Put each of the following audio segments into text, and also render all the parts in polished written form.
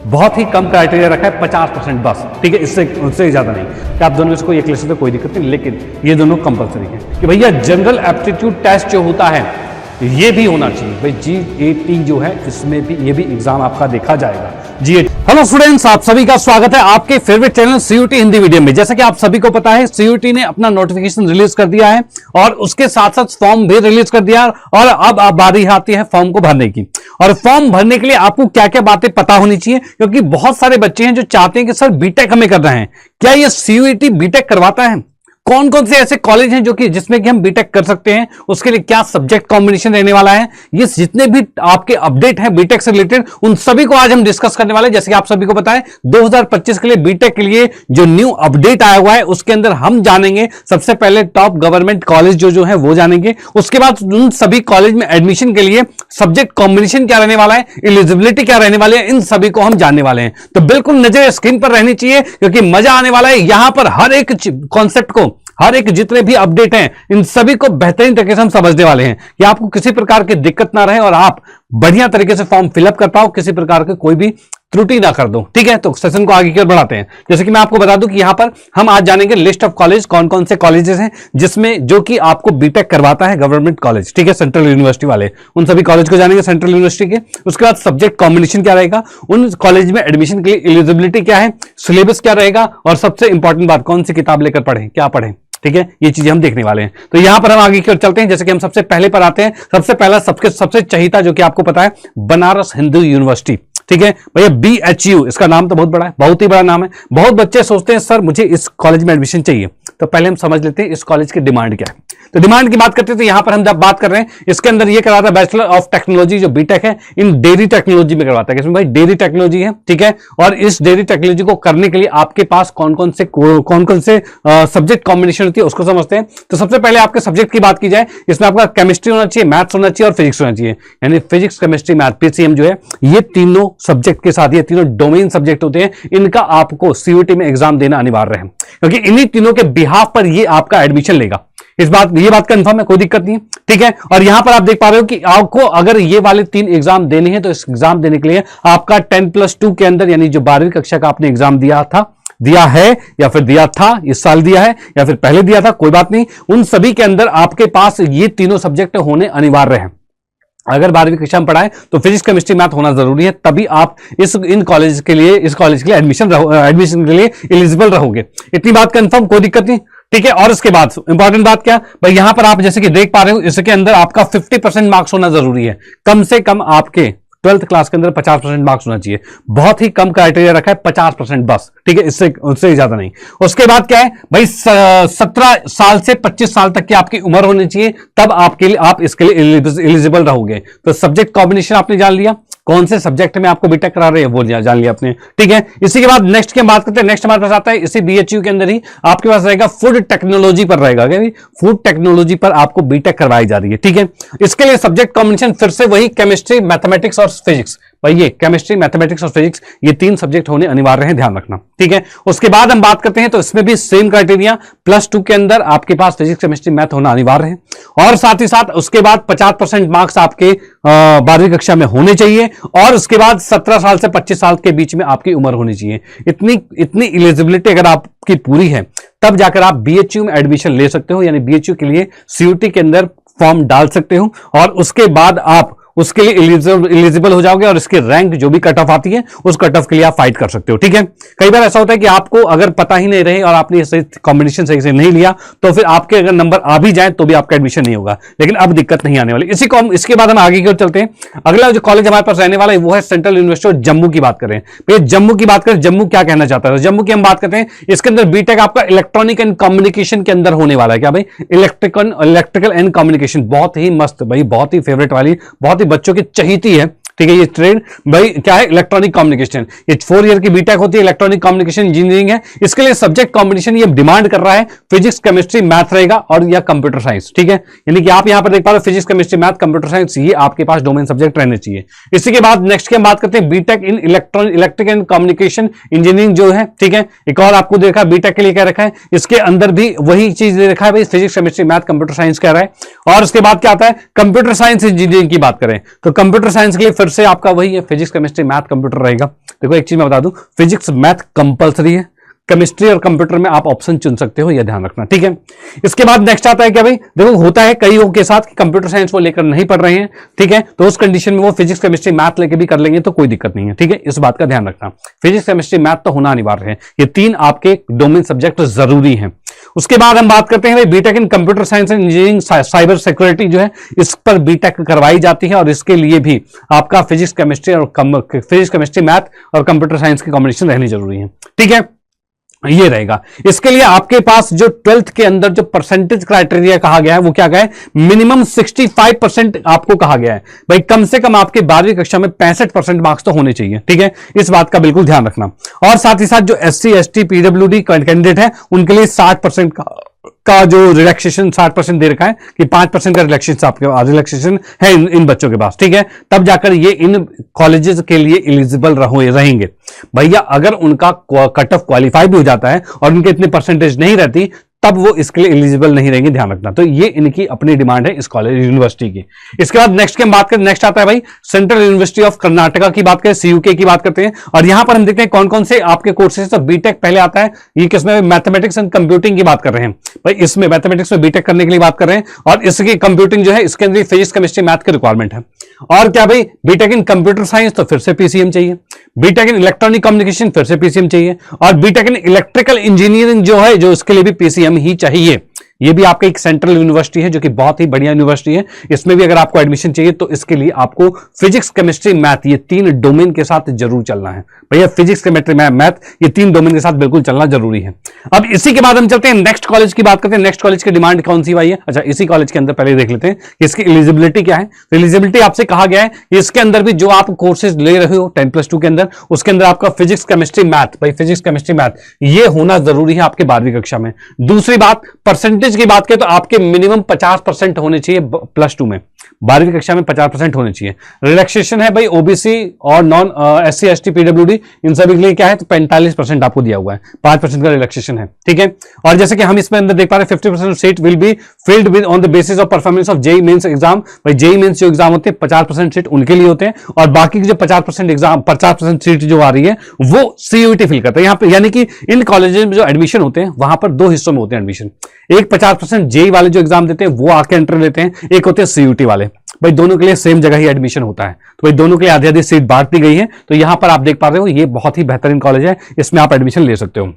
बहुत ही कम क्राइटेरिया रखा है 50% बस, ठीक है, इससे उससे ज़्यादा नहीं कि आप दोनों में से कोई एक ले सकते हो, कोई दिक्कत नहीं, लेकिन ये दोनों कंपलसरी है कि भैया जनरल एप्टीट्यूड टेस्ट जो होता है ये भी होना चाहिए भाई। GAT जो है इसमें भी ये भी एग्जाम आपका देखा जाएगा। GAT। हेलो स्टूडेंट्स, आप सभी का स्वागत है आपके favourite channel CUET Hindi video में। जैसा कि आप सभी को पता है CUET ने अपना नोटिफिकेशन रिलीज कर दिया है और उसके साथ साथ फॉर्म भी रिलीज कर दिया और अब बारी आती है फॉर्म को भरने की। और फॉर्म भरने के लिए आपको क्या क्या बातें पता होनी चाहिए, क्योंकि बहुत सारे बच्चे हैं जो चाहते हैं कि सर बीटेक हमें करना है, क्या ये CUET बीटेक करवाता है, कौन कौन से ऐसे कॉलेज हैं जो कि जिसमें कि हम बीटेक कर सकते हैं, उसके लिए क्या सब्जेक्ट कॉम्बिनेशन रहने वाला है, ये जितने भी आपके अपडेट हैं बीटेक से रिलेटेड उन सभी को आज हम डिस्कस करने वाले हैं। जैसे कि आप सभी को पता है 2025 के लिए बीटेक के लिए जो न्यू अपडेट आया हुआ है उसके अंदर हम जानेंगे सबसे पहले टॉप गवर्नमेंट कॉलेज जो है वो जानेंगे, उसके बाद उन सभी कॉलेज में एडमिशन के लिए सब्जेक्ट कॉम्बिनेशन क्या रहने वाला है, एलिजिबिलिटी क्या रहने वाली है, इन सभी को हम जानने वाले हैं। तो बिल्कुल नजर स्क्रीन पर रहनी चाहिए क्योंकि मजा आने वाला है। यहां पर हर एक कॉन्सेप्ट को, हर एक जितने भी अपडेट हैं इन सभी को बेहतरीन तरीके से हम समझने वाले हैं कि आपको किसी प्रकार की दिक्कत ना रहे और आप बढ़िया तरीके से फॉर्म फिलअप कर पाओ, किसी प्रकार के कोई भी त्रुटि ना कर दो। ठीक है, तो सेशन को आगे की ओर बढ़ाते हैं। जैसे कि मैं आपको बता दूं कि यहां पर हम आज जानेंगे लिस्ट ऑफ कॉलेज, कौन कौन से कॉलेजेस हैं जिसमें जो कि आपको बीटेक करवाता है गवर्नमेंट कॉलेज, ठीक है, सेंट्रल यूनिवर्सिटी वाले, उन सभी कॉलेज को जानेंगे सेंट्रल यूनिवर्सिटी के। उसके बाद सब्जेक्ट कॉम्बिनेशन क्या रहेगा, उन कॉलेज में एडमिशन के लिए एलिजिबिलिटी क्या है, सिलेबस क्या रहेगा और सबसे इंपॉर्टेंट बात कौन सी किताब लेकर पढ़ें, क्या पढ़ें, ठीक है, ये चीजें हम देखने वाले हैं। तो यहां पर हम आगे की ओर चलते हैं। जैसे कि हम सबसे पहले पर आते हैं, सबसे पहला सबसे चहीता जो कि आपको पता है बनारस हिंदू यूनिवर्सिटी, ठीक है भैया, BHU, इसका नाम तो बहुत बड़ा है, बहुत ही बड़ा नाम है। बहुत बच्चे सोचते हैं सर मुझे इस कॉलेज में एडमिशन चाहिए, तो पहले हम समझ लेते हैं इस कॉलेज की डिमांड क्या है। तो डिमांड की बात करते हैं तो यहां पर हम जब बात कर रहे हैं इसके अंदर ये कराता है बैचलर ऑफ टेक्नोलॉजी जो बीटेक है इन डेयरी टेक्नोलॉजी में करवाता है। इसमें भाई डेयरी टेक्नोलॉजी है, ठीक है, और इस डेयरी टेक्नोलॉजी को करने के लिए आपके पास कौन कौन से सब्जेक्ट कॉम्बिनेशन होती है उसको समझते हैं। तो सबसे पहले आपके सब्जेक्ट की बात की जाए, इसमें आपका केमिस्ट्री होना चाहिए, मैथ्स होना चाहिए और फिजिक्स होना चाहिए, यानी फिजिक्स केमिस्ट्री मैथ PCM जो है, ये तीनों सब्जेक्ट के साथ, ये तीनों डोमेन सब्जेक्ट होते हैं, इनका आपको CUET में एग्जाम देना अनिवार्य है क्योंकि इन्हीं तीनों के बिहाफ पर ये आपका एडमिशन लेगा। ये बात कंफर्म है, कोई दिक्कत नहीं है, ठीक है। और यहां पर आप देख पा रहे हो कि आपको अगर ये वाले 3 एग्जाम देने हैं तो इस एग्जाम देने के लिए आपका 10+2 के अंदर, यानी जो 12वीं कक्षा का आपने एग्जाम दिया है या फिर दिया था, इस साल दिया है या फिर पहले दिया था, कोई बात नहीं, उन सभी के अंदर आपके पास ये तीनों सब्जेक्ट होने अनिवार्य है। अगर 12वीं कक्षा में पढ़ाएं तो फिजिक्स केमिस्ट्री मैथ होना जरूरी है, तभी आप इस कॉलेज के लिए एडमिशन के लिए एलिजिबल रहोगे। इतनी बात कंफर्म, कोई दिक्कत नहीं, ठीक है। और इसके बाद इंपॉर्टेंट बात क्या भाई, यहां पर आप जैसे कि देख पा रहे हो इसके अंदर आपका 50% मार्क्स होना जरूरी है, कम से कम आपके 12th क्लास के अंदर 50% मार्क्स होना चाहिए। बहुत ही कम क्राइटेरिया रखा है 50% बस, ठीक है, उससे ज्यादा नहीं। उसके बाद क्या है भाई, 17 साल से 25 साल तक की आपकी उम्र होनी चाहिए, तब आप इसके लिए एलिजिबल रहोगे। तो सब्जेक्ट कॉम्बिनेशन आपने जान लिया, कौन से सब्जेक्ट में आपको बीटेक करा रहे हैं वो जान लिया आपने, ठीक है। इसी के बाद नेक्स्ट की हम बात करते हैं। नेक्स्ट हमारे पास आता है इसी BHU के अंदर ही आपके पास रहेगा फूड टेक्नोलॉजी पर रहेगा, फूड टेक्नोलॉजी पर आपको बीटेक करवाई जा रही है, ठीक है। इसके लिए सब्जेक्ट कॉम्बिनेशन फिर से वही केमिस्ट्री, मैथमेटिक्स और फिजिक्स, भाई ये केमिस्ट्री, मैथमेटिक्स और फिजिक्स, ये 3 सब्जेक्ट होने अनिवार्य हैं, ध्यान रखना, ठीक है। उसके बाद हम बात करते हैं तो इसमें भी सेम क्राइटेरिया, +2 के अंदर आपके पास फिजिक्स केमिस्ट्री मैथ होना अनिवार्य है और साथ ही साथ उसके बाद 50% मार्क्स आपके 12वीं कक्षा में होने चाहिए और उसके बाद 17 साल से 25 साल के बीच में आपकी उम्र होनी चाहिए। इतनी एलिजिबिलिटी अगर आपकी पूरी है तब जाकर आप BHU में एडमिशन ले सकते हो, यानी BHU के लिए CUET के अंदर फॉर्म डाल सकते हो और उसके बाद आप उसके लिए एलिजिबल हो जाओगे और इसके रैंक जो भी कट ऑफ आती है उस कट ऑफ के लिए आप फाइट कर सकते हो, ठीक है। कई बार ऐसा होता है कि आपको अगर पता ही नहीं रहे और आपने सही कॉम्बिनेशन सही से नहीं लिया तो फिर आपके अगर नंबर आ भी जाए तो भी आपका एडमिशन नहीं होगा, लेकिन अब दिक्कत नहीं आने वाली। इसके बाद हम आगे की ओर चलते हैं। अगला जो कॉलेज हमारे पास रहने वाला है वो है सेंट्रल यूनिवर्सिटी और जम्मू की बात करें। भैया जम्मू की बात करें, जम्मू क्या कहना चाहता है, जम्मू की हम बात करते हैं। इसके अंदर बीटेक आपका इलेक्ट्रॉनिक एंड कम्युनिकेशन के अंदर होने वाला है। क्या भाई, इलेक्ट्रिकल एंड कम्युनिकेशन, बहुत ही मस्त भाई, बहुत ही फेवरेट वाली, बहुत ही बच्चों की चाहिए है, ठीक है। ये ट्रेड भाई क्या है, इलेक्ट्रॉनिक कम्युनिकेशन, ये 4 ईयर की बीटेक होती है, इलेक्ट्रॉनिक कम्युनिकेशन इंजीनियरिंग है। इसके लिए सब्जेक्ट कॉम्बिनेशन ये डिमांड कर रहा है फिजिक्स केमिस्ट्री मैथ रहेगा और या कंप्यूटर साइंस, ठीक है। यानी कि आप यहां पर देख पा रहे हो physics chemistry math computer science, ये आपके पास डोमेन सब्जेक्ट रहने चाहिए। इसी के बाद नेक्स्ट की हम बात करते हैं BTech in electric and communication engineering जो है, ठीक है। एक और आपको देखा बीटेक के लिए क्या रखा है, इसके अंदर भी वही चीज दे रखा है भाई, physics chemistry math computer science कह रहा है। और उसके बाद क्या आता है, कंप्यूटर साइंस इंजीनियरिंग की बात करें तो कंप्यूटर साइंस के लिए फिर से आपका वही है फिजिक्स केमिस्ट्री मैथ कंप्यूटर रहेगा, देखो एक चीज मैं बता दूं, फिजिक्स मैथ कंपलसरी है, केमिस्ट्री और कंप्यूटर में आप ऑप्शन चुन सकते हो, यह ध्यान रखना, ठीक है। इसके बाद नेक्स्ट आता है क्या भाई, देखो होता है कईयों के साथ कि कंप्यूटर साइंस वो लेकर नहीं पढ़ रहे हैं, ठीक है, तो उस कंडीशन में वो फिजिक्स केमिस्ट्री मैथ लेके भी कर लेंगे तो कोई दिक्कत नहीं है, ठीक है, इस बात का ध्यान रखना। फिजिक्स केमिस्ट्री मैथ तो होना अनिवार्य है, ये 3 आपके डोमेन सब्जेक्ट जरूरी हैं। उसके बाद हम बात करते हैं भाई BTech in computer science and engineering cyber security जो है, इस पर बीटेक करवाई जाती है और इसके लिए भी आपका फिजिक्स केमिस्ट्री मैथ और कंप्यूटर साइंस की कॉम्बिनेशन रहनी जरूरी है, ठीक है, ये रहेगा। इसके लिए आपके पास जो 12th के अंदर जो परसेंटेज क्राइटेरिया कहा गया है वो क्या कहा है, मिनिमम 65% आपको कहा गया है भाई, कम से कम आपके 12वीं कक्षा में 65% मार्क्स तो होने चाहिए, ठीक है, इस बात का बिल्कुल ध्यान रखना। और साथ ही साथ जो SC ST PWD कैंडिडेट है उनके लिए 60% का जो रिलैक्सेशन 60% दे रखा है कि 5% का रिलैक्सेशन है इन बच्चों के पास, ठीक है, तब जाकर ये इन कॉलेजेस के लिए एलिजिबल रहेंगे। भैया अगर उनका कट ऑफ क्वालिफाई भी हो जाता है और उनके इतने परसेंटेज नहीं रहती तब वो इसके लिए एलिजिबल नहीं रहेंगे, ध्यान रखना। तो ये इनकी अपनी डिमांड है इस कॉलेज यूनिवर्सिटी की। इसके बाद नेक्स्ट की हम बात करें, नेक्स्ट आता है भाई सेंट्रल यूनिवर्सिटी ऑफ कर्नाटका की बात करें, CUK की बात करते हैं, और यहां पर हम देखते हैं कौन कौन से आपके कोर्सेज। तो बीटेक पहले आता है, ये किसमें, मैथमेटिक्स एंड कंप्यूटिंग की बात कर रहे हैं भाई, इसमें मैथमेटिक्स में बीटेक करने के लिए बात कर रहे हैं, और इसकी कंप्यूटिंग जो है इसके अंदर फिजिक्स केमिस्ट्री मैथ की रिक्वायरमेंट है। और क्या भाई, बीटेक इन कंप्यूटर साइंस तो फिर से PCM चाहिए, बीटेक इन इलेक्ट्रॉनिक कम्युनिकेशन फिर से PCM चाहिए, और बीटेक इन इलेक्ट्रिकल इंजीनियरिंग जो है जो इसके लिए भी PCM ही चाहिए। ये भी आपका एक सेंट्रल यूनिवर्सिटी है जो कि बहुत ही बढ़िया यूनिवर्सिटी है, इसमें भी अगर आपको एडमिशन चाहिए तो इसके लिए आपको फिजिक्स केमिस्ट्री मैथ ये 3 डोमेन के साथ जरूर चलना है भैया, फिजिक्स केमिस्ट्री मैथ ये 3 डोमेन के साथ बिल्कुल चलना जरूरी है। अब इसी के बाद हम चलते हैं नेक्स्ट कॉलेज की बात करते हैं। नेक्स्ट कॉलेज की डिमांड कौन सी भाई है, अच्छा इसी कॉलेज के अंदर पहले देख लेते हैं कि इसकी एलिजिबिलिटी क्या है। तो एलिजिबिलिटी आपसे कहा गया है कि इसके अंदर भी जो आप कोर्सेज ले रहे हो 10+2 के अंदर, उसके अंदर आपका फिजिक्स केमिस्ट्री मैथ, भाई फिजिक्स केमिस्ट्री मैथ ये होना जरूरी है आपके 12वीं कक्षा में। दूसरी बात, परसेंटेज की बात करें तो आपके मिनिमम 50% होने चाहिए +2 में, 12वीं कक्षा में 50% होने चाहिए। रिलैक्सेशन है भाई OBC और नॉन SC ST PWD इन सभी के लिए क्या है, तो 45% आपको दिया हुआ है, 5% का रिलैक्सेशन है, ठीक है। और जैसे कि हम इसमें अंदर देख पा रहे हैं 50% seat will be filled with on the basis of performance of JEE Mains exam. भाई JEE मेंस जो एग्जाम होते हैं 50% सीट उनके लिए होते हैं, और बाकी की जो 50% सीट जो आ रही है वो CUET फिल करता है यहाँ पे। यानी कि इन कॉलेजेस में जो एडमिशन होते हैं वहां पर 2 हिस्सों में होते हैं एडमिशन, एक 50% JEE वाले जो एग्जाम देते हैं वो आके एंट्री लेते हैं, एक होते हैं CUET वाले। भाई दोनों के लिए सेम जगह ही एडमिशन होता है, तो भाई दोनों के लिए आधी आधी सीट बांट दी गई है। तो यहां पर आप देख पा रहे हो ये बहुत ही बेहतरीन कॉलेज है, इसमें आप एडमिशन ले सकते हो।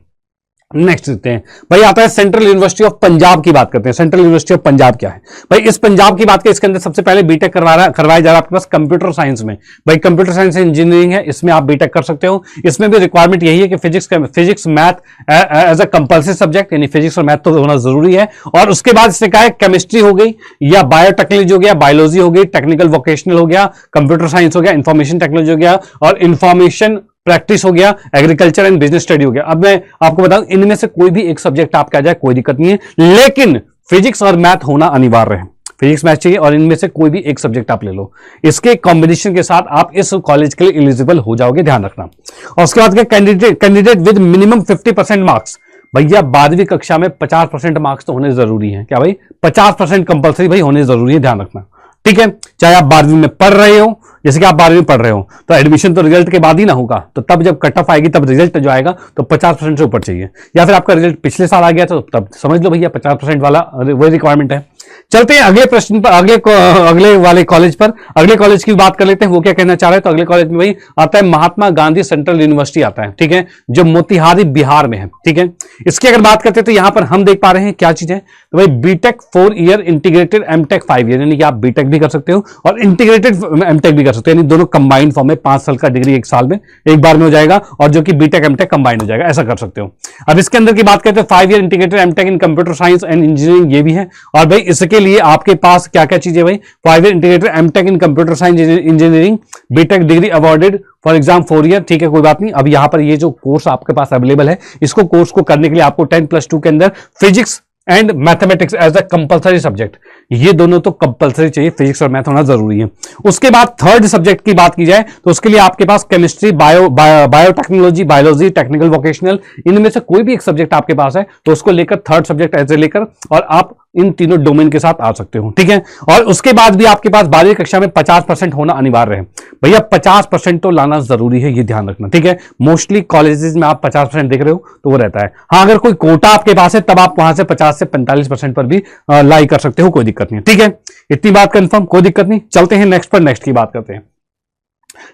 नेक्स्ट देखते हैं भाई, आता है सेंट्रल यूनिवर्सिटी ऑफ पंजाब की बात करते हैं। सेंट्रल यूनिवर्सिटी ऑफ पंजाब क्या है भाई, इस पंजाब की बात करें, इसके अंदर सबसे पहले बीटेक करवाया जा रहा है आपके पास कंप्यूटर साइंस में। भाई कंप्यूटर साइंस इंजीनियरिंग है, इसमें आप बीटेक कर सकते हो। इसमें भी रिक्वायरमेंट यही है कि physics math as a compulsory subject, यानी फिजिक्स और मैथ तो होना जरूरी है। और उसके बाद इसने कहा है केमिस्ट्री हो गई या बायोटेक्नोलॉजी हो गया, बायोलॉजी हो गई, टेक्निकल वोकेशनल हो गया, कंप्यूटर साइंस हो गया, इंफॉर्मेशन टेक्नोलॉजी हो गया, और इंफॉर्मेशन प्रैक्टिस हो गया, एग्रीकल्चर एंड बिजनेस स्टडी हो गया। अब मैं आपको बताऊं इनमें से कोई भी एक सब्जेक्ट आपका आ जाए कोई दिक्कत नहीं है, लेकिन फिजिक्स और मैथ होना अनिवार्य है। फिजिक्स मैथ चाहिए और इनमें से कोई भी एक सब्जेक्ट आप ले लो, इसके कॉम्बिनेशन के साथ आप इस कॉलेज के लिए एलिजिबल हो जाओगे, ध्यान रखना। और उसके बाद कैंडिडेट विद मिनिमम 50% मार्क्स, भैया 12वीं कक्षा में 50% मार्क्स तो होने जरूरी है। क्या भाई 50% कंपल्सरी भाई होने जरूरी है, ध्यान रखना, ठीक है। चाहे आप 12वीं में पढ़ रहे हो, जैसे कि आप 12वीं में पढ़ रहे हो तो एडमिशन तो रिजल्ट के बाद ही ना होगा, तो तब जब कट ऑफ आएगी तब रिजल्ट जो आएगा तो 50% से ऊपर चाहिए, या फिर आपका रिजल्ट पिछले साल आ गया तो तब समझ लो भैया 50% वाला वही रिक्वायरमेंट है। चलते हैं अगले प्रश्न पर, अगले वाले कॉलेज पर। अगले कॉलेज की बात कर लेते हैं, वो क्या कहना चाह रहे हैं। तो अगले कॉलेज में भाई आता है महात्मा गांधी सेंट्रल यूनिवर्सिटी आता है, ठीक है, जो मोतिहारी बिहार में है, ठीक है। इसकी अगर बात करते हैं तो यहां पर हम देख पा रहे हैं क्या चीज है, तो भाई BTech 4 year integrated, MTech 5 year, यानी कि आप बीटेक भी कर सकते हो और इंटीग्रेटेड एमटेक भी कर सकते हो, यानी दोनों कंबाइंड फॉर्म में 5 साल का डिग्री एक साल में एक बार में हो जाएगा, और जो कि बीटेक एमटेक कंबाइंड हो जाएगा, ऐसा कर सकते हो। अब इसके अंदर की बात करते हैं 5 year integrated MTech in computer science and engineering, ये भी है। और भाई इसके लिए आपके पास क्या क्या चीजें भाई, 5 year integrated MTech in computer science engineering, BTech degree awarded for exam 4 year, ठीक है, कोई बात नहीं। अब यहां पर ये जो कोर्स आपके पास अवेलेबल है, इसको कोर्स को करने के लिए आपको 10+2 के अंदर physics and mathematics as a compulsory subject, ये दोनों तो कंपलसरी चाहिए, फिजिक्स और मैथ होना जरूरी है। उसके बाद थर्ड सब्जेक्ट की बात की जाए तो उसके लिए आपके पास chemistry, biotechnology, biology, technical, vocational, इनमें से कोई भी एक सब्जेक्ट आपके पास है तो उसको लेकर थर्ड सब्जेक्ट ऐसे लेकर और आप इन तीनों डोमेन के साथ आ सकते हो, ठीक है। और उसके बाद भी आपके पास 12वीं कक्षा में 50% होना अनिवार्य है। भैया 50% तो लाना जरूरी है, ये ध्यान रखना, ठीक है। मोस्टली कॉलेजेस में आप 50% देख रहे हो तो वो रहता है। हाँ, अगर कोई कोटा आपके पास है तब आप वहां से 50 से 45% पर भी लाई कर सकते हो, कोई दिक्कत नहीं, ठीक है। इतनी बात कंफर्म, कोई दिक्कत नहीं। चलते हैं नेक्स्ट पर, नेक्स्ट की बात करते हैं।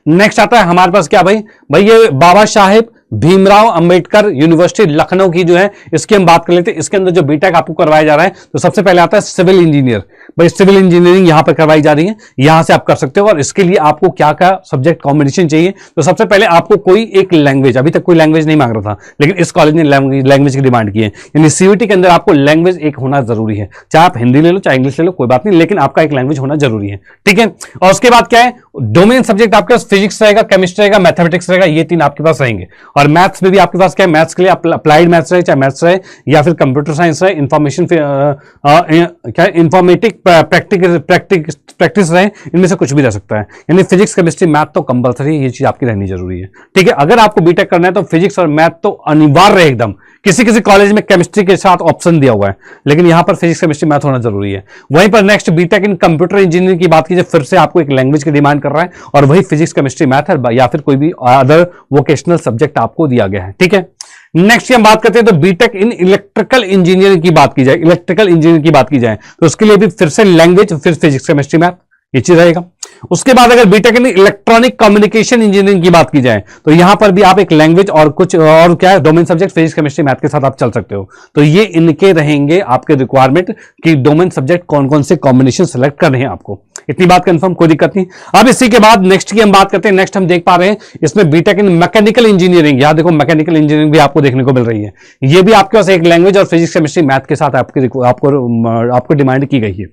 नेक्स्ट आता है हमारे पास क्या भाई, ये बाबा साहेब भीमराव अंबेडकर यूनिवर्सिटी लखनऊ की जो है, इसकी हम बात कर लेते हैं। इसके अंदर जो बीटेक आपको करवाया जा रहा है तो सबसे पहले आता है सिविल इंजीनियर। भाई सिविल इंजीनियरिंग यहां पर करवाई जा रही है, यहां से आप कर सकते हो। और इसके लिए आपको क्या क्या सब्जेक्ट कॉम्बिनेशन चाहिए, तो सबसे पहले आपको कोई एक लैंग्वेज, अभी तक कोई लैंग्वेज नहीं मांग रहा था लेकिन इस कॉलेज ने लैंग्वेज की डिमांड की है, यानी सीयूटी के अंदर आपको लैंग्वेज एक होना जरूरी है। चाहे आप हिंदी ले लो चाहे इंग्लिश ले लो, कोई बात नहीं, लेकिन आपका एक लैंग्वेज होना जरूरी है, ठीक है। और उसके बाद क्या है, डोमेन सब्जेक्ट आपके पास फिजिक्स रहेगा, केमिस्ट्री रहेगा, मैथमेटिक्स रहेगा, ये तीन आपके पास रहेंगे। और मैथ्स में भी आपके पास क्या है, मैथ्स के लिए अप्लाइड मैथ्स रहे, चाहे मैथ्स रहे या फिर कंप्यूटर साइंस रहे, इंफॉर्मेशन क्या इंफॉर्मेटिक प्रैक्टिस रहे, इनमें से कुछ भी रह सकता है। यानी फिजिक्स, केमिस्ट्री, मैथ तो कंपलसरी, ये चीज आपकी रहनी जरूरी है, ठीक है। अगर आपको बीटेक करना है तो फिजिक्स और मैथ तो अनिवार्य है एकदम। किसी किसी कॉलेज में केमिस्ट्री के साथ ऑप्शन दिया हुआ है, लेकिन यहां पर फिजिक्स, केमिस्ट्री, मैथ होना जरूरी है। वहीं पर next BTech in computer engineering की बात कीजिए, फिर से आपको एक लैंग्वेज की डिमांड कर रहा है और वही फिजिक्स, केमिस्ट्री, मैथ है या फिर कोई भी अदर वोकेशनल सब्जेक्ट आपको दिया गया है, ठीक है। नेक्स्ट की हम बात करते हैं तो बीटेक इन इलेक्ट्रिकल इंजीनियरिंग की बात की जाए, इलेक्ट्रिकल इंजीनियरिंग की बात की जाए तो उसके लिए भी फिर से लैंग्वेज, फिर फिजिक्स, केमिस्ट्री, मैथ, ये चीज रहेगा। उसके बाद अगर BTech in electronic communication engineering की बात की जाए तो यहां पर भी आप एक लैंग्वेज और कुछ और क्या है, domain subject physics, chemistry, math के साथ आप चल सकते हो। तो ये इनके रहेंगे आपके रिक्वायरमेंट कि डोमेन सब्जेक्ट कौन कौन से कॉम्बिनेशन सेलेक्ट करने हैं आपको। इतनी बात कंफर्म, कोई दिक्कत नहीं। अब इसी के बाद नेक्स्ट की हम बात करते हैं। नेक्स्ट हम देख पा रहे हैं इसमें बीटेक इन मैकेनिकल इंजीनियरिंग, यहां देखो मैकेनिकल इंजीनियरिंग भी आपको देखने को मिल रही है। ये भी आपके पास एक लैंग्वेज और फिजिक्स, केमिस्ट्री, मैथ के साथ आपको डिमांड की गई है।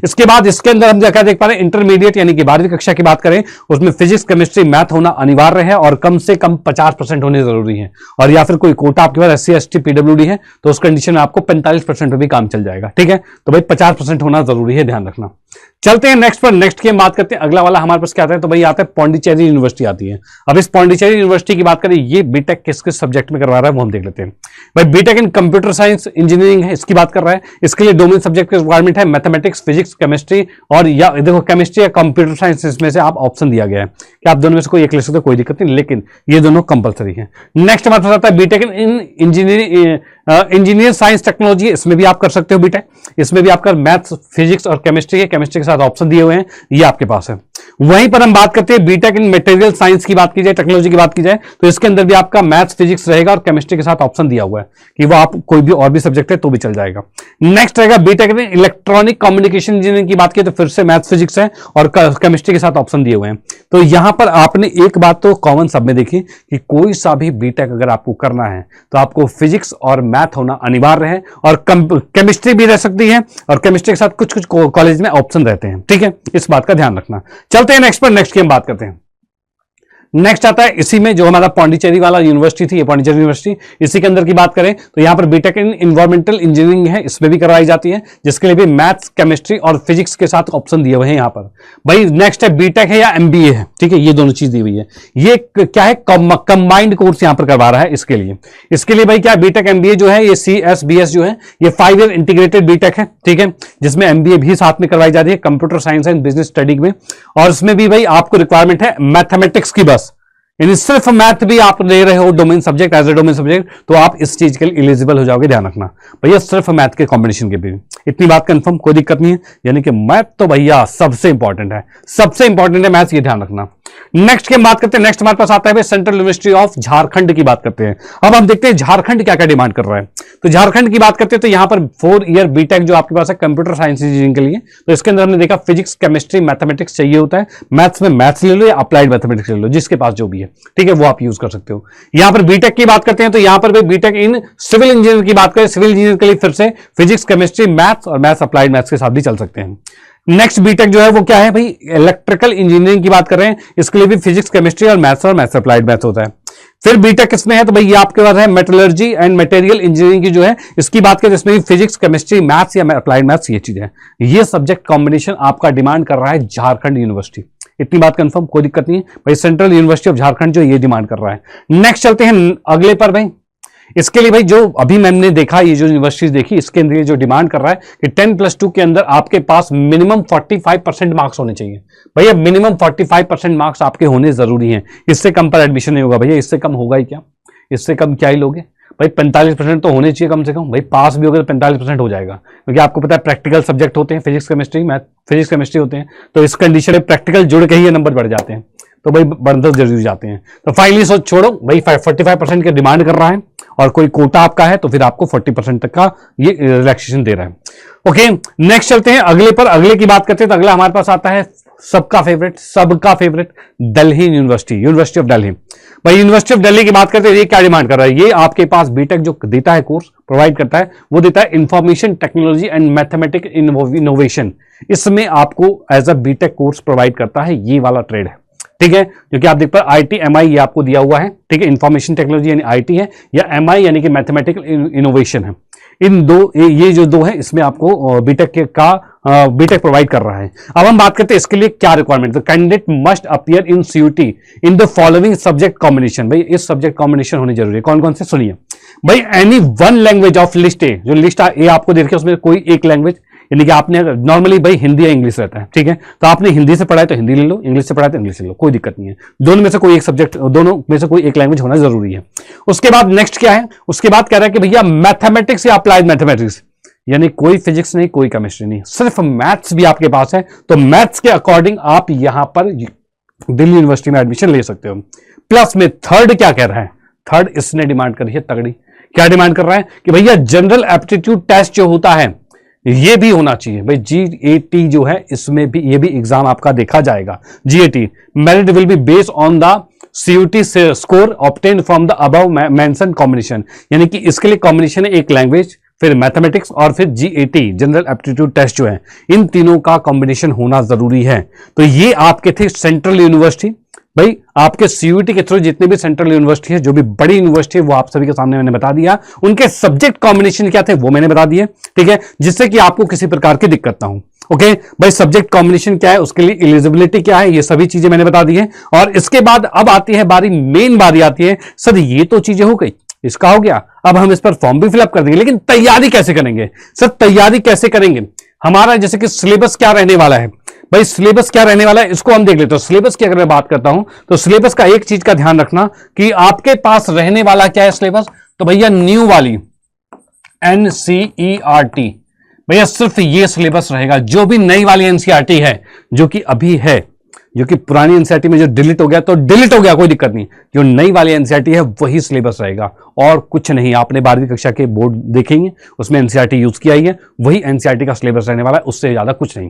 इसके बाद इसके अंदर हम क्या देख पा रहे हैं, इंटरमीडिएट यानी कि 12वीं कक्षा की बात करें उसमें फिजिक्स, केमिस्ट्री, मैथ होना अनिवार्य है और कम से कम 50% होने जरूरी है। और या फिर कोई कोटा आपके पास SC, ST, PWD है तो उस कंडीशन में आपको 45% पे भी काम चल जाएगा, ठीक है। तो भाई 50% होना जरूरी है, ध्यान रखना। चलते हैं नेक्स्ट पर, नेक्स्ट की हम बात करते हैं। अगला वाला हमारे पास क्या आता है, तो भाई आता है पौंडीचेरी यूनिवर्सिटी आती है। अब इस पौंडीचेरी यूनिवर्सिटी की बात करें, ये बीटेक किस किस सब्जेक्ट में करवा रहा है वो हम देख लेते हैं। भाई BTech in computer science engineering है, इसकी बात कर रहा है। इसके लिए डोमेन सब्जेक्ट की रिक्वायरमेंट है मैथमेटिक्स, फिजिक्स, केमिस्ट्री और या देखो केमिस्ट्री या कंप्यूटर साइंस, इसमें से आप ऑप्शन दिया गया है कि आप दोनों में से कोई एक ले सकते हो, कोई दिक्कत नहीं, लेकिन ये दोनों कंपलसरी है। नेक्स्ट हमारे पास आता है BTech in engineer science technology, इसमें भी आप कर सकते हो बीटेक। इसमें भी आपका मैथ्स, फिजिक्स और केमिस्ट्री के साथ ऑप्शन दिए हुए हैं, ये आपके पास है। वहीं पर हम बात करते हैं बीटेक इन मटेरियल साइंस की बात की जाए, टेक्नोलॉजी की बात की जाए तो इसके अंदर भी आपका मैथ्स, फिजिक्स रहेगा और केमिस्ट्री के साथ ऑप्शन दिया हुआ है कि वो आप कोई भी और भी सब्जेक्ट है तो भी चल जाएगा। नेक्स्ट रहेगा BTech in electronic communication engineering की बात की तो फिर से मैथ्स, फिजिक्स है और केमिस्ट्री के साथ ऑप्शन दिए हुए हैं। तो यहां पर आपने एक बात तो कॉमन सब में देखी कि कोई सा भी बीटेक अगर आपको करना है तो आपको फिजिक्स और मैथ होना अनिवार्य है और केमिस्ट्री भी रह सकती है और केमिस्ट्री के साथ कुछ कुछ कॉलेज में ऑप्शन रहते हैं, ठीक है। इस बात का ध्यान रखना। चलते हैं नेक्स्ट पर, नेक्स्ट की हम बात करते हैं। नेक्स्ट आता है इसी में जो हमारा पौंडीचेरी वाला यूनिवर्सिटी थी, ये पौंडीचेरी यूनिवर्सिटी, इसी के अंदर की बात करें तो यहां पर बीटेक इन एनवायरमेंटल इंजीनियरिंग है, इसमें भी करवाई जाती है, जिसके लिए भी मैथ्स, केमिस्ट्री और फिजिक्स के साथ ऑप्शन दिए हुए हैं यहां पर। भाई नेक्स्ट है बीटेक है या एमबीए है, ठीक है, ये दोनों चीज दी हुई है। ये क्या है, कंबाइंड कोर्स यहां पर करवा रहा है। इसके लिए भाई क्या बीटेक एमबीए जो है, ये CSBS जो है ये 5 ईयर इंटीग्रेटेड बीटेक है, ठीक है, जिसमें एमबीए भी साथ में करवाई जा रही है computer science and business study में। और इसमें भी भाई आपको रिक्वायरमेंट है मैथमेटिक्स की, बस यानी सिर्फ मैथ भी आप ले रहे हो domain subject, as a domain subject, तो आप इस चीज के लिए एलिजिबल हो जाओगे, ध्यान रखना भैया, सिर्फ मैथ के कॉम्बिनेशन के भी। इतनी बात कंफर्म, कोई दिक्कत नहीं है, यानी कि मैथ तो भैया सबसे इंपॉर्टेंट है, सबसे इंपॉर्टेंट है मैथ, ये ध्यान रखना। नेक्स्ट की हम बात करते हैं, नेक्स्ट हमारे पास आता है सेंट्रल यूनिवर्सिटी ऑफ झारखंड की बात करते हैं। अब हम देखते हैं झारखंड क्या क्या डिमांड कर रहा है। तो झारखंड की बात करते हैं तो यहां पर 4 ईयर बीटेक जो आपके पास है कंप्यूटर साइंस इंजीनियरिंग के लिए, तो इसके अंदर हमने देखा फिजिक्स, केमिस्ट्री, मैथमेटिक्स चाहिए होता है। मैथ्स में मैथ्स ले लो या अप्लाइड मैथमेटिक्स ले लो, जिसके पास जो भी है, ठीक है, वो आप यूज कर सकते हो। यहां पर बीटेक की बात करते हैं तो यहां पर बीटेक इन सिविल इंजीनियर की बात करें, सिविल इंजीनियर के लिए फिर से फिजिक्स, केमिस्ट्री, मैथ्स और मैथ्स अप्लाइड मैथ्स के साथ भी चल सकते हैं। नेक्स्ट बीटेक जो है वो क्या है भाई, इलेक्ट्रिकल इंजीनियरिंग की बात कर रहे हैं, इसके लिए भी फिजिक्स, केमिस्ट्री और मैथ्स अप्लाइड मैथ्स होता है। फिर बीटेक किसमें है, तो भाई ये आपके पास है मेटलर्जी एंड मटेरियल इंजीनियरिंग की जो है, इसकी बात करें जिसमें फिजिक्स, केमिस्ट्री, मैथ्स या अप्लाइड मैथ्स, ये चीजें हैं। ये सब्जेक्ट कॉम्बिनेशन आपका डिमांड कर रहा है झारखंड यूनिवर्सिटी, इतनी बात कंफर्म, कोई दिक्कत नहीं है भाई, सेंट्रल यूनिवर्सिटी ऑफ झारखंड जो ये डिमांड कर रहा है। नेक्स्ट चलते हैं अगले पर भाई, इसके लिए भाई जो अभी मैंने देखा, ये जो यूनिवर्सिटीज देखी, इसके अंदर जो डिमांड कर रहा है कि 10+2 के अंदर आपके पास मिनिमम 45% मार्क्स होने चाहिए भैया, मिनिमम 45% मार्क्स आपके होने जरूरी हैं, इससे कम पर एडमिशन नहीं होगा भैया, इससे कम होगा ही क्या, इससे कम क्या ही लोगे भाई, 45% तो होने चाहिए कम से कम भाई, पास भी होगा तो 45% हो जाएगा, क्योंकि आपको पता है प्रैक्टिकल सब्जेक्ट होते हैं, physics chemistry, math, physics chemistry होते हैं, तो इस कंडीशन में प्रैक्टिकल जुड़ के ही ये नंबर बढ़ जाते हैं, तो भाई बढ़ते जरूर जाते हैं। तो फाइनली सोच छोड़ो भाई, 45% की डिमांड कर रहा है और कोई कोटा आपका है तो फिर आपको 40% तक का ये रिलैक्सेशन दे रहा है। ओके, नेक्स्ट चलते हैं अगले पर, अगले की बात करते हैं तो अगला हमारे पास आता है सबका favourite Delhi university, university of Delhi. भाई यूनिवर्सिटी ऑफ दिल्ली की बात करते हैं, ये क्या डिमांड कर रहा है, ये आपके पास बीटेक जो देता है, कोर्स प्रोवाइड करता है, वो देता है information technology and mathematics innovation, इसमें आपको as a BTech course provide करता है, ये वाला ट्रेड है, ठीक है, क्योंकि आप देख पर ITMI ये आपको दिया हुआ है, ठीक है, इंफॉर्मेशन टेक्नोलॉजी यानी IT है, या MI यानी कि मैथमेटिकल इनोवेशन है, इन दो, ये जो दो है इसमें आपको बीटेक प्रोवाइड कर रहा है। अब हम बात करते हैं इसके लिए क्या requirement, candidate must appear in CUT in the following subject combination, भाई इस सब्जेक्ट कॉम्बिनेशन होनी जरूरी है, कौन कौन से सुनिए भाई, any one language of list A, जो लिस्ट ए आपको देखिए उसमें कोई एक लैंग्वेज, यानी कि आपने नॉर्मली भाई हिंदी या इंग्लिश रहता है, ठीक है, तो आपने हिंदी से पढ़ा है तो हिंदी ले लो, इंग्लिश से पढ़ा है तो इंग्लिश ले लो, कोई दिक्कत नहीं है, दोनों में से कोई एक सब्जेक्ट, दोनों में से कोई एक लैंग्वेज होना जरूरी है। उसके बाद नेक्स्ट क्या है, उसके बाद कह रहा है कि भैया मैथमेटिक्स या अप्लाइड मैथमेटिक्स, यानी कोई फिजिक्स नहीं, कोई केमिस्ट्री नहीं, सिर्फ मैथ्स भी आपके पास है, तो मैथ्स के अकॉर्डिंग आप यहां पर दिल्ली यूनिवर्सिटी में एडमिशन ले सकते हो। प्लस में थर्ड क्या कह रहा है, थर्ड इसने डिमांड करी है तगड़ी, क्या डिमांड कर रहा है कि भैया जनरल एप्टीट्यूड टेस्ट जो होता है ये भी होना चाहिए भाई, GAT जो है इसमें भी, ये भी एग्जाम आपका देखा जाएगा, GAT merit will be based on the CUT score obtained from the above mention combination, यानी कि इसके लिए कॉम्बिनेशन है एक लैंग्वेज, फिर मैथमेटिक्स और फिर GAT जनरल एप्टीट्यूड टेस्ट जो है, इन तीनों का कॉम्बिनेशन होना जरूरी है। तो ये आपके थे सेंट्रल यूनिवर्सिटी, भाई आपके CUT के थ्रू जितने भी सेंट्रल यूनिवर्सिटी है, जो भी बड़ी यूनिवर्सिटी है, वो आप सभी के सामने मैंने बता दिया, उनके सब्जेक्ट कॉम्बिनेशन क्या थे वो मैंने बता दिए, ठीक है, जिससे कि आपको किसी प्रकार की दिक्कत ना हो। ओके भाई, सब्जेक्ट कॉम्बिनेशन क्या है, उसके लिए एलिजिबिलिटी क्या है, ये सभी चीजें मैंने बता दी है। और इसके बाद अब आती है बारी, मेन बारी आती है, सर ये तो चीजें हो गई, इसका हो गया, अब हम इस पर फॉर्म भी फिलअप कर देंगे, लेकिन तैयारी कैसे करेंगे, सर तैयारी कैसे करेंगे, हमारा जैसे कि सिलेबस क्या रहने वाला है, भाई सिलेबस क्या रहने वाला है इसको हम देख लेते हैं। सिलेबस की अगर मैं बात करता हूं तो सिलेबस का एक चीज का ध्यान रखना कि आपके पास रहने वाला क्या है सिलेबस, तो भैया न्यू वाली NCERT, भैया सिर्फ ये सिलेबस रहेगा, जो भी नई वाली NCERT है, जो कि अभी है, जो कि पुरानी NCERT में जो डिलीट हो गया तो डिलीट हो गया, कोई दिक्कत नहीं, जो नई वाली NCERT है वही सिलेबस रहेगा और कुछ नहीं। आपने 12वीं कक्षा के बोर्ड देखेंगे, उसमें NCERT यूज किया ही है, वही NCERT का सिलेबस रहने वाला है, उससे ज्यादा कुछ नहीं।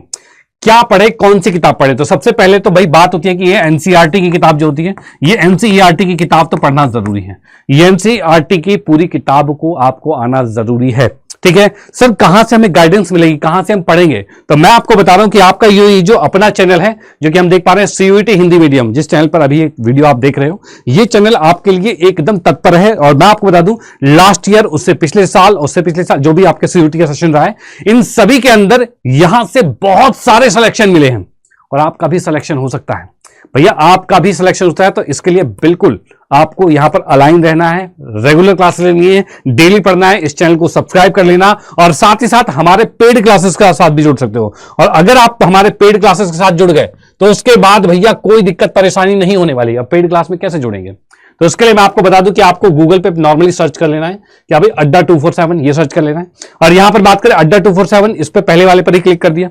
क्या पढ़े, कौन सी किताब पढ़े, तो सबसे पहले तो भाई बात होती है कि ये NCERT की किताब जो होती है, ये NCERT की किताब तो पढ़ना जरूरी है, ये NCERT की पूरी किताब को आपको आना जरूरी है, ठीक है। सर कहां से हमें गाइडेंस मिलेगी, कहां से हम पढ़ेंगे, तो मैं आपको बता रहा हूं कि आपका ये जो अपना चैनल है, जो कि हम देख पा रहे हैं CUET हिंदी मीडियम, जिस चैनल पर अभी एक वीडियो आप देख रहे हो, ये चैनल आपके लिए एकदम तत्पर है। और मैं आपको बता दूं, लास्ट ईयर, उससे पिछले साल, उससे पिछले साल जो भी आपके CUET का सेशन रहा है, इन सभी के अंदर यहां से बहुत सारे सिलेक्शन मिले हैं और आपका भी सिलेक्शन हो सकता है भैया, आपका भी सिलेक्शन होता है। तो इसके लिए बिल्कुल आपको यहां पर अलाइन रहना है, रेगुलर क्लास लेनी है, डेली पढ़ना है, इस चैनल को सब्सक्राइब कर लेना और साथ ही साथ हमारे पेड क्लासेस के साथ भी जुड़ सकते हो। और अगर आप हमारे पेड क्लासेस के साथ जुड़ गए तो उसके बाद भैया कोई दिक्कत परेशानी नहीं होने वाली। अब पेड क्लास में कैसे जुड़ेंगे, तो इसके लिए मैं आपको बता दूं कि आपको गूगल पे नॉर्मली सर्च कर लेना है, क्या भाई अड्डा 247, ये सर्च कर लेना है। और यहां पर बात करें अड्डा 247, इस पर पहले वाले पर ही क्लिक कर दिया,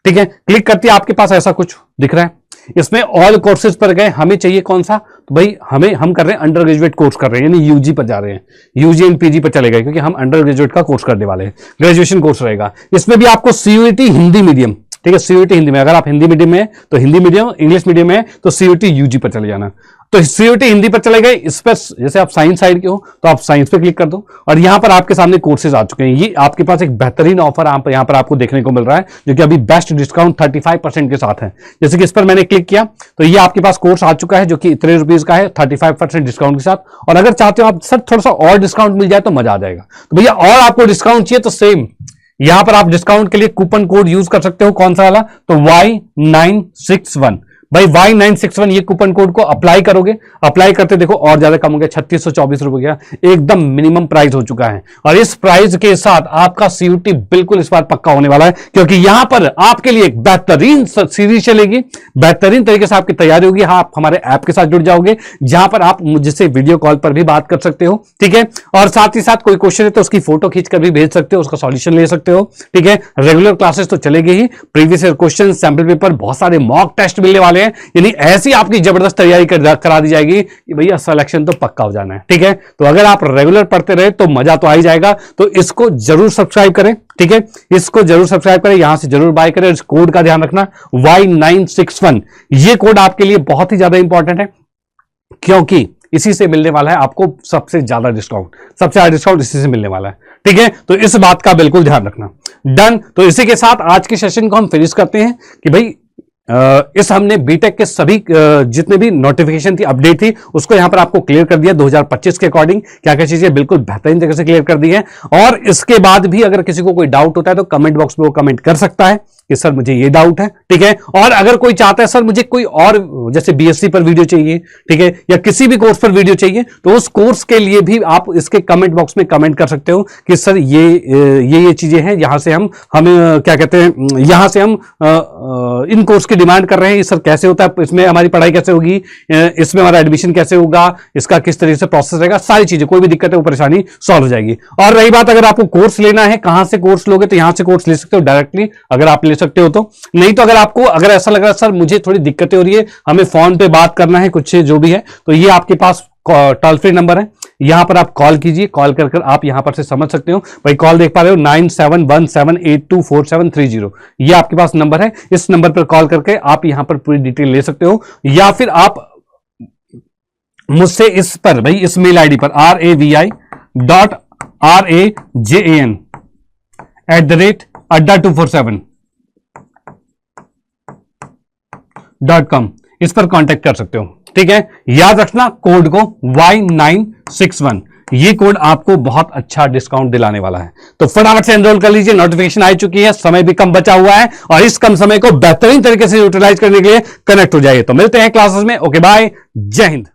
ठीक है। क्लिक करते आपके पास ऐसा कुछ दिख रहा है, इसमें ऑल कोर्सेज पर गए, हमें चाहिए कौन सा, तो भाई हम कर रहे हैं अंडर ग्रेजुएट कोर्स कर रहे हैं, यानी यूजी पर जा रहे हैं, यूजी एंड पीजी पर चले गए, क्योंकि हम अंडर ग्रेजुएट का कोर्स करने वाले हैं, ग्रेजुएशन कोर्स रहेगा। इसमें भी आपको CUET हिंदी मीडियम, ठीक है, CUET हिंदी में, अगर आप हिंदी मीडियम में तो हिंदी मीडियम, इंग्लिश मीडियम में तो CUET UG पर चले जाना। तो सीयूटी हिंदी पर चले गए। इस पर जैसे आप साइंस साइड के हो तो आप साइंस पे क्लिक कर दो और यहां पर आपके सामने कोर्सेज आ चुके हैं। ये आपके पास एक बेहतरीन ऑफर यहां पर आपको देखने को मिल रहा है, जो कि अभी बेस्ट डिस्काउंट 35% के साथ है। जैसे कि इस पर मैंने क्लिक किया तो ये आपके पास कोर्स आ चुका है, जो कि इतने रुपीज का है 35% डिस्काउंट के साथ। और अगर चाहते हो आप सर थोड़ा सा और डिस्काउंट मिल जाए तो मजा आ जाएगा, तो भैया और आपको डिस्काउंट चाहिए तो सेम यहां पर आप डिस्काउंट के लिए कूपन कोड यूज कर सकते हो। कौन सा वाला? तो Y961 भाई Y961 ये कूपन कोड को अप्लाई करोगे, अप्लाई करते देखो और ज्यादा कम हो गया, 3624 रुपए गया, एकदम मिनिमम प्राइस हो चुका है। और इस प्राइस के साथ आपका सीयूटी बिल्कुल इस बार पक्का होने वाला है, क्योंकि यहां पर आपके लिए एक बेहतरीन सीरीज चलेगी, बेहतरीन तरीके से आपकी तैयारी होगी। हाँ, आप हमारे ऐप के साथ जुड़ जाओगे, जहां पर आप मुझसे वीडियो कॉल पर भी बात कर सकते हो, ठीक है। और साथ ही साथ कोई क्वेश्चन है तो उसकी फोटो खींचकर भी भेज सकते हो, उसका सॉल्यूशन ले सकते हो, ठीक है। रेगुलर क्लासेस तो चलेगी ही, previous year question, sample paper, बहुत सारे मॉक टेस्ट मिलने वाले हैं। यानी ऐसी आपकी जबरदस्त तैयारी करा दी जाएगी कि भैया सिलेक्शन तो पक्का हो जाना है, ठीक है। तो अगर आप रेगुलर पढ़ते रहे तो मजा तो आ ही जाएगा। तो इसको जरूर सब्सक्राइब करें, ठीक है, इसको जरूर सब्सक्राइब करें, यहां से जरूर बाय करें। इस कोड का ध्यान रखना Y961, ये कोड आपके लिए बहुत ही ज्यादा इंपॉर्टेंट है, क्योंकि इसी से मिलने वाला है आपको सबसे ज्यादा डिस्काउंट, सबसे ज्यादा डिस्काउंट इसी से मिलने वाला है, ठीक है। तो इस बात का बिल्कुल ध्यान रखना। डन। तो इसी के साथ आज के सेशन को हम फिनिश करते हैं कि भाई इस हमने बीटेक के सभी जितने भी नोटिफिकेशन थी, अपडेट थी, उसको यहां पर आपको क्लियर कर दिया 2025 के अकॉर्डिंग क्या क्या चीजें बिल्कुल बेहतरीन तरीके से क्लियर कर दी है। और इसके बाद भी अगर किसी को कोई डाउट होता है तो कमेंट बॉक्स में वो कमेंट कर सकता है कि सर मुझे ये डाउट है, ठीक है। और अगर कोई चाहता है सर मुझे कोई और जैसे बीएससी पर वीडियो चाहिए, ठीक है, या किसी भी कोर्स पर वीडियो चाहिए, तो उस कोर्स के लिए भी आप इसके कमेंट बॉक्स में कमेंट कर सकते हो कि सर ये चीजें हैं, यहां से हम क्या कहते हैं, यहां से हम इन कोर्स की डिमांड कर रहे हैं, सर कैसे होता है, इसमें हमारी पढ़ाई कैसे होगी, इसमें हमारा एडमिशन कैसे होगा, इसका किस तरीके से प्रोसेस रहेगा, सारी चीजें, कोई भी दिक्कत है वो परेशानी सॉल्व हो जाएगी। और रही बात अगर आपको कोर्स लेना है, कहां से कोर्स लोगे, तो यहां से कोर्स ले सकते हो डायरेक्टली, अगर आप ले सकते हो तो। नहीं तो अगर ऐसा लग रहा है सर मुझे थोड़ी दिक्कतें हो रही है, हमें फोन पे बात करना है कुछ जो भी है, तो ये आपके पास टोल फ्री नंबर है, यहां पर आप कॉल कीजिए, कॉल कर आप यहां पर से समझ सकते हो। भाई कॉल देख पा रहे हो 9717824730, ये आपके पास नंबर है, इस नंबर पर कॉल करके आप यहां पर पूरी डिटेल ले सकते हो। या फिर आप मुझसे इस पर भाई इस मेल आईडी पर rajan@adda247.com इस पर कांटेक्ट कर सकते हो, ठीक है। याद रखना कोड को Y961, ये कोड आपको बहुत अच्छा डिस्काउंट दिलाने वाला है। तो फटाफट से एनरोल कर लीजिए, नोटिफिकेशन आ चुकी है, समय भी कम बचा हुआ है और इस कम समय को बेहतरीन तरीके से यूटिलाइज करने के लिए कनेक्ट हो जाइए। तो मिलते हैं क्लासेस में, ओके बाय, जय हिंद।